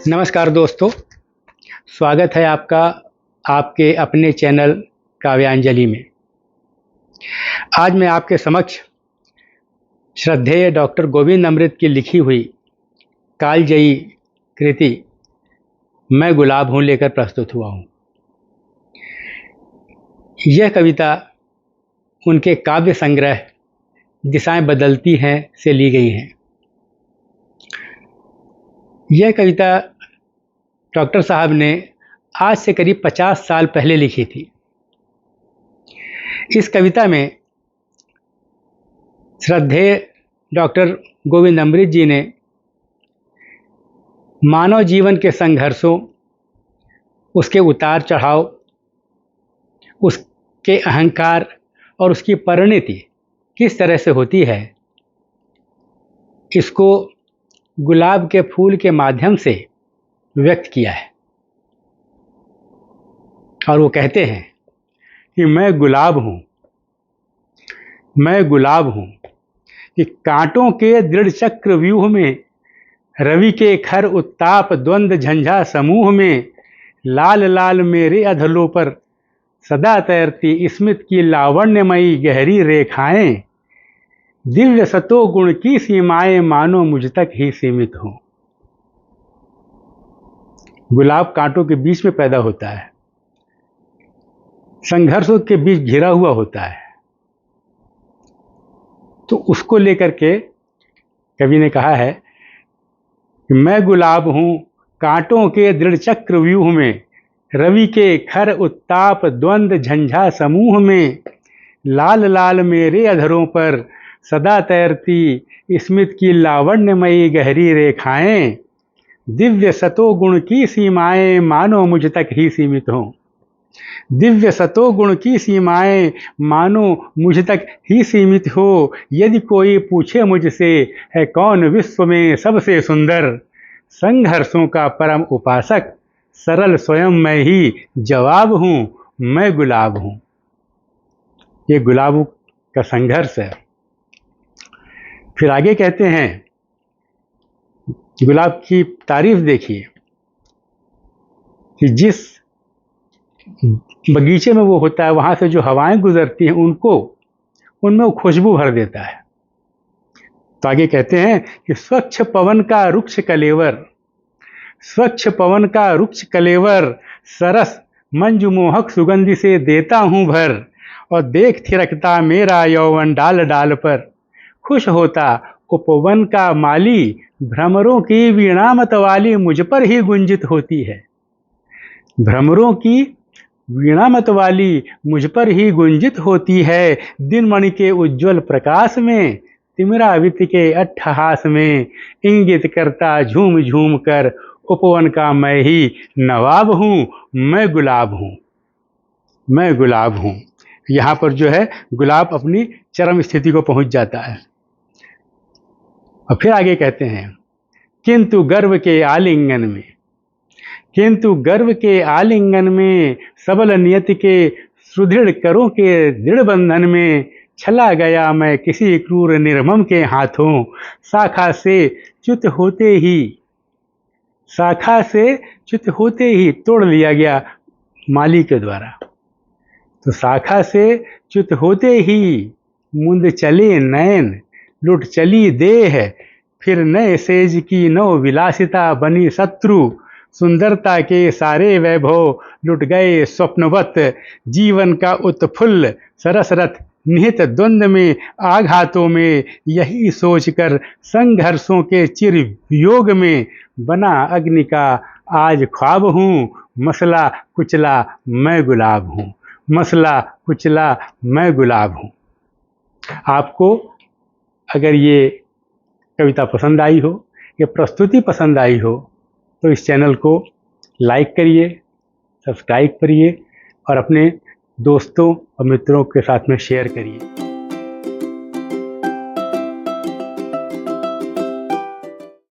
नमस्कार दोस्तों, स्वागत है आपका आपके अपने चैनल काव्यांजलि में। आज मैं आपके समक्ष श्रद्धेय डॉक्टर गोविंद अमृत की लिखी हुई कालजयी कृति मैं गुलाब हूँ लेकर प्रस्तुत हुआ हूँ। यह कविता उनके काव्य संग्रह दिशाएं बदलती हैं से ली गई है। यह कविता डॉक्टर साहब ने आज से करीब 50 साल पहले लिखी थी। इस कविता में श्रद्धेय डॉक्टर गोविंद अमृत जी ने मानव जीवन के संघर्षों, उसके उतार चढ़ाव, उसके अहंकार और उसकी परिणति किस तरह से होती है, इसको गुलाब के फूल के माध्यम से व्यक्त किया है। और वो कहते हैं कि मैं गुलाब हूँ, मैं गुलाब हूँ कि कांटों के दृढ़ चक्र व्यूह में, रवि के खर उत्ताप द्वंद झंझा समूह में, लाल लाल मेरे अधलों पर सदा तैरती स्मित की लावण्यमयी गहरी रेखाएं, दिव्य सतो गुण की सीमाएं मानो मुझ तक ही सीमित हों। गुलाब कांटों के बीच में पैदा होता है, संघर्षों के बीच घिरा हुआ होता है। तो उसको लेकर के कवि ने कहा है कि मैं गुलाब हूँ कांटों के दृढ़ चक्र व्यूह में, रवि के खर उत्ताप द्वंद झंझा समूह में, लाल लाल मेरे अधरों पर सदा तैरती स्मित की लावण्यमयी गहरी रेखाएं, दिव्य सतो गुण की सीमाएं मानो मुझ तक ही सीमित हों। दिव्य सतो गुण की सीमाएं मानो मुझ तक ही सीमित हो। यदि कोई पूछे मुझसे है कौन विश्व में सबसे सुंदर, संघर्षों का परम उपासक सरल स्वयं मैं ही जवाब हूँ, मैं गुलाब हूँ। ये गुलाब का संघर्ष है। फिर आगे कहते हैं, गुलाब की तारीफ देखिए कि जिस बगीचे में वो होता है, वहाँ से जो हवाएं गुजरती हैं उनमें वो खुशबू भर देता है। तो आगे कहते हैं कि स्वच्छ पवन का रुक्ष कलेवर, स्वच्छ पवन का रुक्ष कलेवर, सरस मंजु मोहक सुगंधि से देता हूँ भर, और देख थिरकता मेरा यौवन डाल डाल पर, खुश होता उपवन का माली, भ्रमरों की वीणा मतवाली मुझ पर ही गुंजित होती है। भ्रमरों की वीणा मतवाली मुझ पर ही गुंजित होती है। दिन मणि के उज्ज्वल प्रकाश में, तिमिरावृत्ति के अट्ठहास में, इंगित करता झूम झूम कर उपवन का मैं ही नवाब हूँ, मैं गुलाब हूँ, मैं गुलाब हूँ। यहाँ पर जो है गुलाब अपनी चरम स्थिति को पहुँच जाता है। और फिर आगे कहते हैं, किंतु गर्व के आलिंगन में, किंतु गर्व के आलिंगन में, सबल नियति के सुदृढ़ करों के दृढ़ बंधन में, छला गया मैं किसी क्रूर निर्मम के हाथों, शाखा से च्युत होते ही, शाखा से च्युत होते ही तोड़ लिया गया माली के द्वारा। तो शाखा से च्युत होते ही मुंद चले नयन, लुट चली देह, फिर नए सेज की नौ विलासिता बनी शत्रु, सुंदरता के सारे वैभव लुट गए स्वप्नवत, जीवन का उत्फुल्ल सरस रथ निहित द्वंद्व में आघातों में, यही सोचकर संघर्षों के चिर योग में, बना अग्नि का आज ख्वाब हूँ, मसला कुचला मैं गुलाब हूँ, मसला कुचला मैं गुलाब हूँ। आपको अगर ये कविता पसंद आई हो, ये प्रस्तुति पसंद आई हो, तो इस चैनल को लाइक करिए, सब्सक्राइब करिए और अपने दोस्तों और मित्रों के साथ में शेयर करिए।